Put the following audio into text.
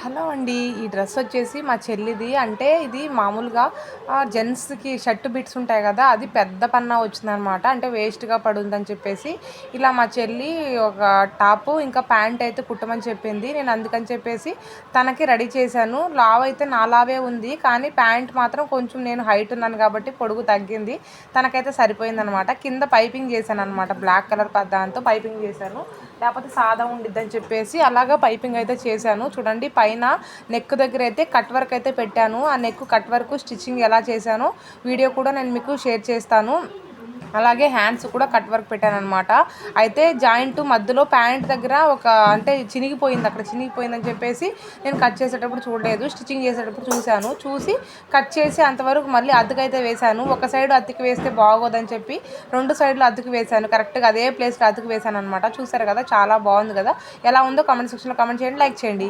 Hello అండి. ఈ dress వచ్చేసి మా చెల్లిది. అంటే ఇది మామూలుగా జెంట్స్‌కి షర్ట్ బిట్స్ ఉంటాయి గదా! అది పెద్ద పన్నా వచ్చిందనమాట. అంటే వేస్ట్‌గా పడుందని చెప్పేసి, ఇలా మా చెల్లి ఒక టాపు, ఇంకా ప్యాంట్ అయితే కుట్టమని చెప్పింది. నేను అందుకని చెప్పేసి తనకి రెడీ చేశాను. లావయితే నా లావే ఉంది. కానీ ప్యాంట్ మాత్రం కొంచెం నేను హైట్ ఉన్నాను కాబట్టి పొడుగు తగ్గింది. తనకైతే సరిపోయిందనమాట. కింద పైపింగ్ చేశాననమాట. బ్లాక్ కలర్ దాంతో పైపింగ్ చేశాను. లేకపోతే సాదా ఉండిద్దని చెప్పేసి అలాగా పైపింగ్ అయితే చేశాను. చూడండి పైన నెక్ దగ్గర అయితే కట్ వర్క్ అయితే పెట్టాను. ఆ నెక్ కట్ వర్క్ స్టిచ్చింగ్ ఎలా చేశానో వీడియో కూడా నేను మీకు షేర్ చేస్తాను. అలాగే హ్యాండ్స్ కూడా కట్ వర్క్ పెట్టాననమాట. అయితే జాయింట్ మధ్యలో ప్యాంట్ దగ్గర అంటే చినిగిపోయింది. అక్కడ చినిగిపోయిందని చెప్పేసి నేను కట్ చేసేటప్పుడు చూడలేదు. స్టిచ్చింగ్ చేసేటప్పుడు చూశాను. చూసి కట్ చేసి అంతవరకు మళ్ళీ అతుకైతే వేశాను. ఒక సైడ్ అతుకు వేస్తే బాగోదని చెప్పి 2 సైడ్‌లు అతుకు వేశాను. కరెక్ట్‌గా అదే ప్లేస్‌లో అతుకు వేశాననమాట. చూసారు కదా! చాలా బాగుంది కదా! ఎలా ఉందో కామెంట్ సెక్షన్‌లో కామెంట్ చేయండి. లైక్ చేయండి.